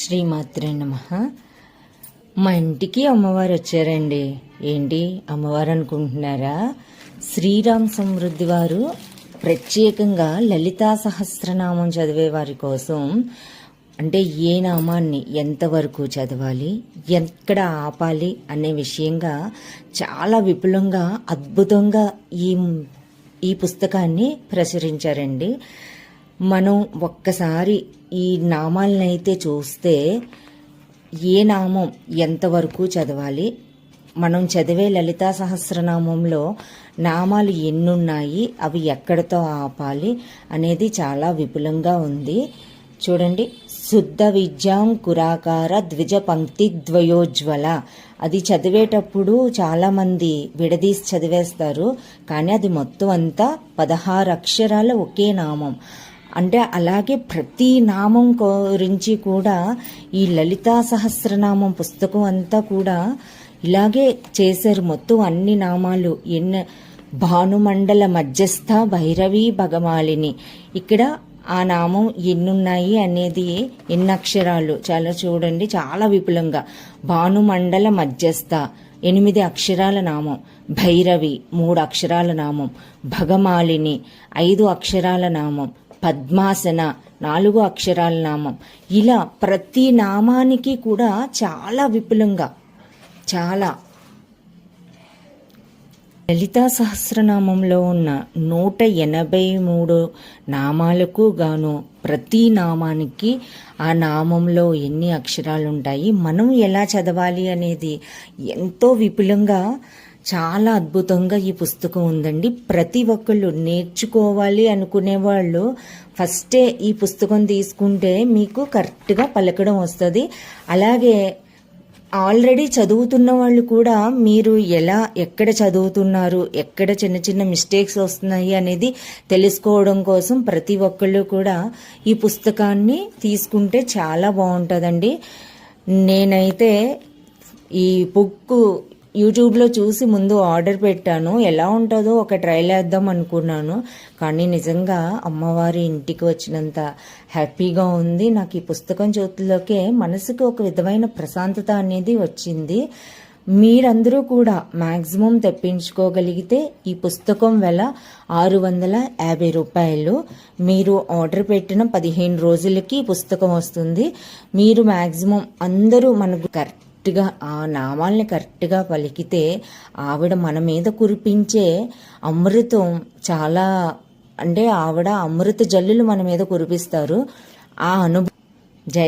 శ్రీమాత్రే నమః. మా ఇంటికి అమ్మవారు వచ్చారండి. ఏంటి అమ్మవారు అనుకుంటున్నారా? శ్రీరామ్ సమృద్ధి వారు ప్రత్యేకంగా లలితా సహస్రనామం చదివే వారి కోసం, అంటే ఏ నామాన్ని ఎంతవరకు చదవాలి, ఎక్కడ ఆపాలి అనే విషయంగా చాలా విపులంగా అద్భుతంగా ఈ పుస్తకాన్ని ప్రచురించారండి. మనం ఒక్కసారి ఈ నామాలనైతే చూస్తే ఏ నామం ఎంతవరకు చదవాలి, మనం చదివే లలితా సహస్రనామంలో నామాలు ఎన్నున్నాయి, అవి ఎక్కడితో ఆపాలి అనేది చాలా విపులంగా ఉంది. చూడండి, శుద్ధ విద్యాం కురాకార ద్విజ పంక్తి ద్వయోజ్వల. అది చదివేటప్పుడు చాలామంది విడదీసి చదివేస్తారు, కానీ అది మొత్తం అంతా 16 అక్షరాల ఒకే నామం. అంటే అలాగే ప్రతి నామం గురించి కూడా ఈ లలితా సహస్రనామం పుస్తకం అంతా కూడా ఇలాగే చేశారు. మొత్తం అన్ని నామాలు భానుమండల మధ్యస్థ భైరవి భగమాలిని. ఇక్కడ ఆ నామం ఎన్నున్నాయి అనేది, ఎన్ని అక్షరాలు చాలా చూడండి, చాలా విపులంగా. భానుమండల మధ్యస్థ 8 అక్షరాల నామం, భైరవి 3 అక్షరాల నామం, భగమాలిని 5 అక్షరాల నామం, పద్మాసన 4 అక్షరాల నామం. ఇలా ప్రతి నామానికి కూడా చాలా విపులంగా, చాలా లలితా సహస్రనామంలో ఉన్న 183 నామాలకు గాను ప్రతి నామానికి ఆ నామంలో ఎన్ని అక్షరాలు ఉంటాయి, మనం ఎలా చదవాలి అనేది ఎంతో విపులంగా, చాలా అద్భుతంగా ఈ పుస్తకం ఉందండి. ప్రతి ఒక్కళ్ళు నేర్చుకోవాలి అనుకునే వాళ్ళు ఫస్టే ఈ పుస్తకం తీసుకుంటే మీకు కరెక్ట్గా పలకడం వస్తుంది. అలాగే ఆల్రెడీ చదువుతున్న వాళ్ళు కూడా మీరు ఎక్కడ చదువుతున్నారు, ఎక్కడ చిన్న చిన్న మిస్టేక్స్ వస్తున్నాయి అనేది తెలుసుకోవడం కోసం ప్రతి ఒక్కళ్ళు కూడా ఈ పుస్తకాన్ని తీసుకుంటే చాలా బాగుంటుందండి. నేనైతే ఈ బుక్ యూట్యూబ్లో చూసి ముందు ఆర్డర్ పెట్టాను. ఎలా ఉంటుందో ఒక ట్రైల్ వేద్దాం అనుకున్నాను, కానీ నిజంగా అమ్మవారి ఇంటికి వచ్చినంత హ్యాపీగా ఉంది. నాకు ఈ పుస్తకం చేతుల్లోకే మనసుకు ఒక విధమైన ప్రశాంతత అనేది వచ్చింది. మీరందరూ కూడా మ్యాక్సిమం తెప్పించుకోగలిగితే ఈ పుస్తకం వెల 650 రూపాయలు. మీరు ఆర్డర్ పెట్టిన 15 రోజులకి ఈ పుస్తకం వస్తుంది. మీరు మ్యాక్సిమం అందరూ మనకు కరెక్ట్గా ఆ నామాల్ని కరెక్ట్గా పలికితే ఆవిడ మన మీద కురిపించే అమృతం చాలా, అంటే ఆవిడ అమృత జల్లులు మన మీద కురిపిస్తారు. ఆ